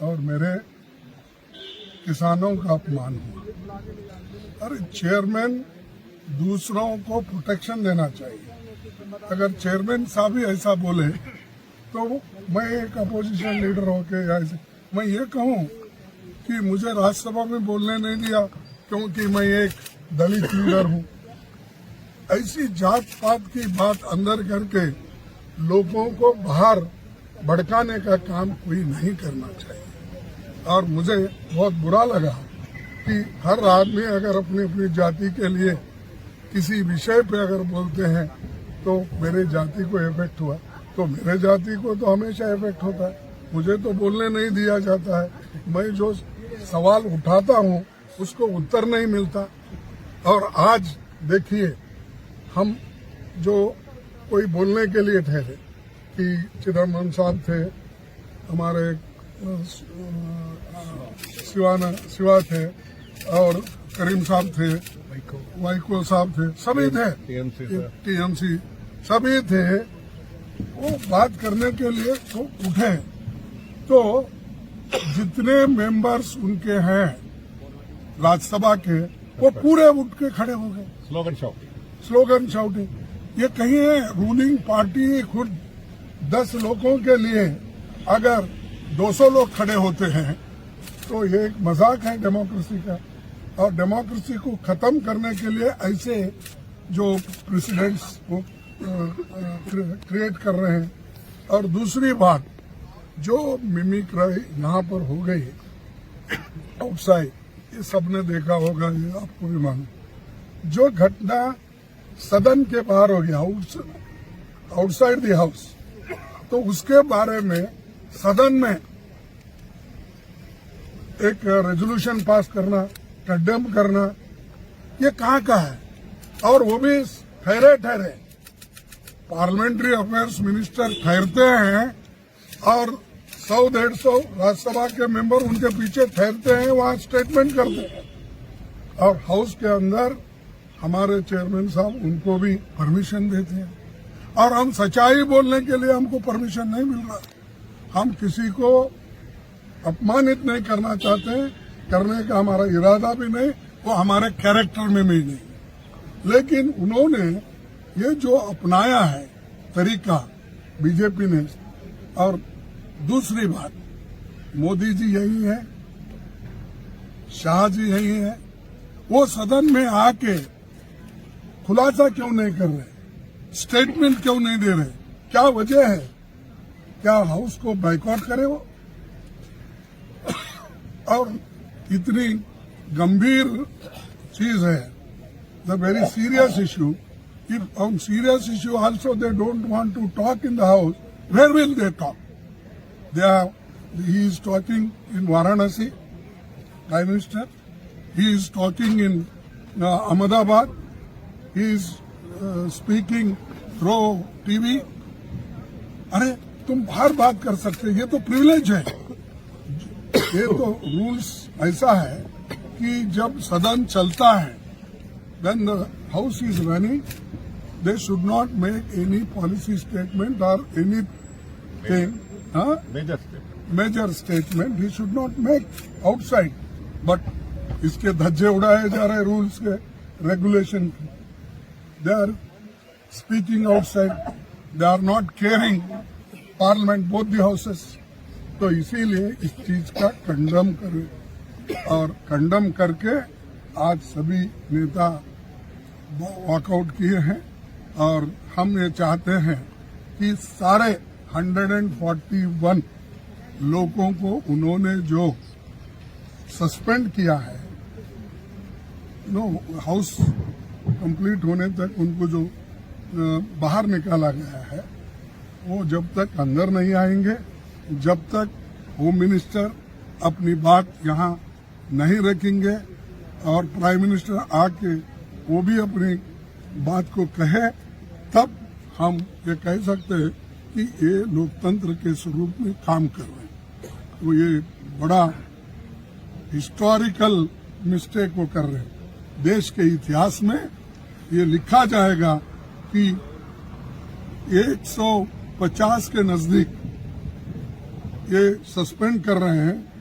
और मेरे किसानों का अपमान हुआ। अरे चेयरमैन दूसरों को प्रोटेक्शन देना चाहिए। अगर चेयरमैन साहब ही ऐसा बोले तो मैं एक अपोजिशन लीडर होके ऐसे मैं ये कहूँ कि मुझे राज्यसभा में बोलने नहीं दिया क्योंकि मैं एक दलित लीडर हूँ। ऐसी जात पात की बात अंदर करके लोगों को बाहर भड़काने का काम कोई नहीं करना चाहिए। और मुझे बहुत बुरा लगा कि हर आदमी अगर अपनी अपनी जाति के लिए किसी विषय पे अगर बोलते हैं तो मेरे जाति को इफेक्ट हुआ, तो मेरे जाति को तो हमेशा इफेक्ट होता है। मुझे तो बोलने नहीं दिया जाता है। मैं जो सवाल उठाता हूँ उसको उत्तर नहीं मिलता। और आज देखिए, हम जो कोई बोलने के लिए ठहरे कि चिदम्बरम साहब थे, हमारे शिवा थे और करीम साहब थे, वाइको साहब थे, सभी थे, टीएमसी सभी थे। वो बात करने के लिए तो उठे, तो जितने मेंबर्स उनके हैं राज्यसभा के वो पूरे उठ के खड़े हो गए। Slogan shouting. ये कहीं है रूलिंग पार्टी खुद 10 लोगों के लिए अगर 200 लोग खड़े होते हैं तो ये एक मजाक है डेमोक्रेसी का। और डेमोक्रेसी को खत्म करने के लिए ऐसे जो प्रेसिडेंट्स को क्रिएट कर रहे हैं। और दूसरी बात, जो मिमिक्री यहाँ पर हो गई आउटसाइड, ये सबने देखा होगा, ये आपको भी मालूम। जो घटना सदन के बाहर हो गया, आउटसाइड द हाउस, तो उसके बारे में सदन में एक रेजोल्यूशन पास करना, कंडेम करना, ये कहाँ का है? और वो भी ठहरे ठहरे पार्लियामेंट्री अफेयर्स मिनिस्टर ठहरते हैं और 100-150 राज्यसभा के मेंबर उनके पीछे ठहरते हैं, वहां स्टेटमेंट करते हैं। और हाउस के अंदर हमारे चेयरमैन साहब उनको भी परमिशन देते हैं। और हम सच्चाई बोलने के लिए हमको परमिशन नहीं मिल रहा। हम किसी को अपमानित नहीं करना चाहते, करने का हमारा इरादा भी नहीं, वो हमारे कैरेक्टर में भी नहीं। लेकिन उन्होंने ये जो अपनाया है तरीका बीजेपी ने, और दूसरी बात, मोदी जी यही है, शाह जी यही है, वो सदन में आके खुलासा क्यों नहीं कर रहे, स्टेटमेंट क्यों नहीं दे रहे? क्या वजह है? क्या हाउस को बाइकआउट करे वो? और इतनी गंभीर चीज है, the very serious issue. If on serious issue also they don't want to talk in the house, where will they talk? He is talking in Varanasi, Prime Minister. He is talking in Ahmedabad. He is speaking through TV. अरे तुम बाहर बात कर सकते, ये तो privilege है। ये तो रूल्स ऐसा है कि जब सदन चलता है, when the house is running, they should not make any policy statement or anything. Major statement he should not make outside. But इसके धज्जे उड़ाए जा रहे रूल्स के, रेगुलेशन के। They are speaking outside. They are not caring Parliament, both the houses. तो इसीलिए इस चीज का कंडम करें, और कंडम करके आज सभी नेता वॉकआउट किए हैं। और हम ये चाहते हैं कि सारे 141 लोगों को उन्होंने जो सस्पेंड किया है, हाउस कंप्लीट होने तक उनको जो बाहर निकाला गया है, वो जब तक अंदर नहीं आएंगे, जब तक होम मिनिस्टर अपनी बात यहाँ नहीं रखेंगे और प्राइम मिनिस्टर आके वो भी अपनी बात को कहे, तब हम ये कह सकते हैं कि ये लोकतंत्र के स्वरूप में काम कर रहे हैं। तो ये बड़ा हिस्टोरिकल मिस्टेक वो कर रहे हैं। देश के इतिहास में ये लिखा जाएगा कि 150 के नजदीक ये सस्पेंड कर रहे हैं